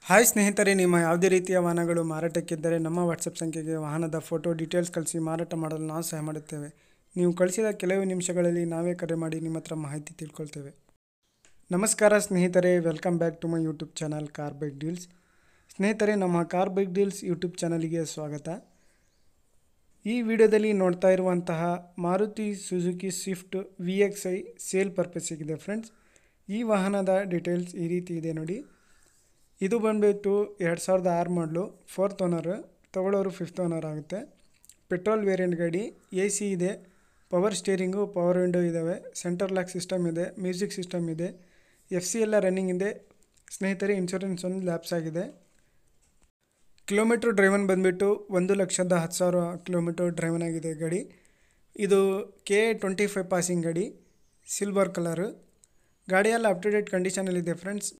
Hi ಸ್ನೇಹಿತರೆ, ನಿಮ್ಮ ಯಾವುದೇ ರೀತಿಯ ವಾಹನಗಳು ಮಾರಾಟಕ್ಕಿದ್ದರೆ ನಮ್ಮ ವಾಟ್ಸಪ್ ಸಂಖ್ಯೆಗೆ ವಾಹನದ ಫೋಟೋ ಡೀಟೇಲ್ಸ್ ಕಳಿಸಿ ಮಾರಾಟ ಮಾಡಲು ನಾವು ಸಹಾಯ ಮಾಡುತ್ತೇವೆ. ನೀವು ಕಳಿಸಿದ ಕೆಲವು ನಿಮಿಷಗಳಲ್ಲಿ ನಾವೇ ಕರೆ ಮಾಡಿ ನಿಮ್ಮ ಹತ್ರ ಮಾಹಿತಿ ತಿಳ್ಕೊಳ್ತೇವೆ. ನಮಸ್ಕಾರ ಸ್ನೇಹಿತರೆ, welcome back to my YouTube channel car bike deals. ಸ್ನೇಹಿತರೆ, ನಮ್ಮ ಕಾರ್ ಬೈಕ್ ಡೀಲ್ಸ್ ಯೂಟ್ಯೂಬ್ ಚಾನಲ್ಗೆ ಸ್ವಾಗತ. ಈ ವಿಡಿಯೋದಲ್ಲಿ ನೋಡ್ತಾ ಇರುವಂತಹ Maruti Suzuki Swift VXi sale ಪರ್ಪಸ್ಸಿಗಿದೆ ಫ್ರೆಂಡ್ಸ್. ಈ ವಾಹನದ ಡೀಟೇಲ್ಸ್ ಈ ರೀತಿ ಇದೆ ನೋಡಿ. ಇದು ಬಂದುಬಿಟ್ಟು 2006 ಮಾಡಲು, 4th ಓನರ್, ತಗೊಳ್ಳೋರು 5th ಓನರ್ ಆಗುತ್ತೆ. ಪೆಟ್ರೋಲ್ ವೇರಿಯಂಟ್ ಗಾಡಿ, AC ಇದೆ, ಪವರ್ ಸ್ಟೇರಿಂಗು, ಪವರ್ ವಿಂಡೋ ಇದ್ದಾವೆ, ಸೆಂಟರ್ ಲಾಕ್ ಸಿಸ್ಟಮ್ ಇದೆ, ಮ್ಯೂಸಿಕ್ ಸಿಸ್ಟಮ್ ಇದೆ, FC ಎಲ್ಲ ರನ್ನಿಂಗ್ ಇದೆ ಸ್ನೇಹಿತರೆ. ಇನ್ಶೂರೆನ್ಸ್ ಒಂದು ಲ್ಯಾಪ್ಸ್ ಆಗಿದೆ. ಕಿಲೋಮೀಟ್ರ್ ಡ್ರೈವನ್ ಬಂದುಬಿಟ್ಟು 1,10,000 ಕಿಲೋಮೀಟರ್ ಡ್ರೈವನ್ ಆಗಿದೆ ಗಾಡಿ. ಇದು K25 ಪಾಸಿಂಗ್ ಗಾಡಿ, ಸಿಲ್ವರ್ ಕಲರು. ಗಾಡಿಯೆಲ್ಲ ಅಪ್ ಟು ಡೇಟ್ ಕಂಡೀಷನಲ್ಲಿದೆ ಫ್ರೆಂಡ್ಸ್.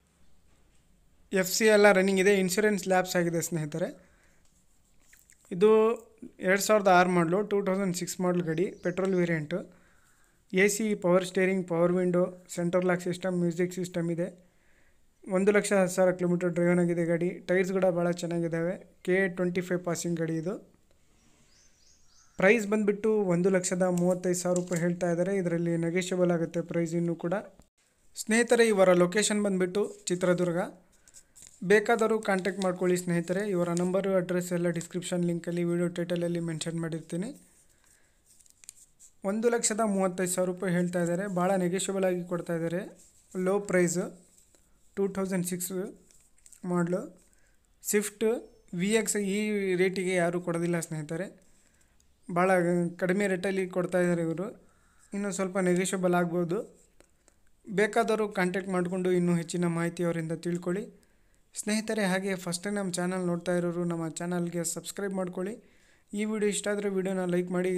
FC ಎಲ್ಲ ರನ್ನಿಂಗ್ ಇದೆ, ಇನ್ಶೂರೆನ್ಸ್ ಲ್ಯಾಪ್ಸ್ ಆಗಿದೆ ಸ್ನೇಹಿತರೆ. ಇದು 2006 ಮಾಡಲು, 2006 ಮಾಡಲ್ ಗಾಡಿ, petrol variant. AC, power steering, power window, centre lock system, music system ಇದೆ. 1,10,000 ಕಿಲೋಮೀಟರ್ ಡ್ರೈವನ್ ಆಗಿದೆ ಗಾಡಿ. ಟೈರ್ಸ್ ಕೂಡ ಭಾಳ ಚೆನ್ನಾಗಿದ್ದಾವೆ. K25 ಪಾಸಿಂಗ್ ಗಾಡಿ ಇದು. ಪ್ರೈಸ್ ಬಂದುಬಿಟ್ಟು 1,35,000 ರೂಪಾಯಿ ಹೇಳ್ತಾ ಇದ್ದಾರೆ. ಇದರಲ್ಲಿ ನೆಗೋಷಿಯಬಲ್ ಆಗುತ್ತೆ ಪ್ರೈಸ್ ಇನ್ನೂ ಕೂಡ. ಸ್ನೇಹಿತರೆ, ಇವರ ಲೊಕೇಶನ್ ಬಂದುಬಿಟ್ಟು ಚಿತ್ರದುರ್ಗ. ಬೇಕಾದರೂ ಕಾಂಟ್ಯಾಕ್ಟ್ ಮಾಡ್ಕೊಳ್ಳಿ ಸ್ನೇಹಿತರೆ. ಇವರ ನಂಬರು, ಅಡ್ರೆಸ್ ಎಲ್ಲ ಡಿಸ್ಕ್ರಿಪ್ಷನ್ ಲಿಂಕಲ್ಲಿ, ವಿಡಿಯೋ ಟೈಟಲಲ್ಲಿ ಮೆನ್ಷನ್ ಮಾಡಿರ್ತೀನಿ. 1,35,000 ರೂಪಾಯಿ ಹೇಳ್ತಾ ಇದ್ದಾರೆ. ಭಾಳ ನೆಗೋಷಿಯಬಲ್ ಆಗಿ ಕೊಡ್ತಾ ಇದ್ದಾರೆ. ಲೋ ಪ್ರೈಸು, 2006 ಮಾಡಲು ಸ್ವಿಫ್ಟ್ VXi ಈ ರೇಟಿಗೆ ಯಾರೂ ಕೊಡೋದಿಲ್ಲ ಸ್ನೇಹಿತರೆ. ಭಾಳ ಕಡಿಮೆ ರೇಟಲ್ಲಿ ಕೊಡ್ತಾ ಇದ್ದಾರೆ ಇವರು. ಇನ್ನೂ ಸ್ವಲ್ಪ ನೆಗೋಷಿಯಬಲ್ ಆಗ್ಬೋದು. ಬೇಕಾದರೂ ಕಾಂಟ್ಯಾಕ್ಟ್ ಮಾಡಿಕೊಂಡು ಇನ್ನೂ ಹೆಚ್ಚಿನ ಮಾಹಿತಿ ಅವರಿಂದ ತಿಳ್ಕೊಳ್ಳಿ ಸ್ನೇಹಿತರೆ. ಹಾಗೆ ಫಸ್ಟ್ ಟೈಮ್ ನಮ್ಮ ಚಾನಲ್ ನೋಡ್ತಾ ಇರೋರು ನಮ್ಮ ಚಾನಲ್ಗೆ ಸಬ್ಸ್ಕ್ರೈಬ್ ಮಾಡ್ಕೊಳ್ಳಿ. ಈ ವಿಡಿಯೋ ಇಷ್ಟ ಆದರೆ ವಿಡಿಯೋನ ಲೈಕ್ ಮಾಡಿ.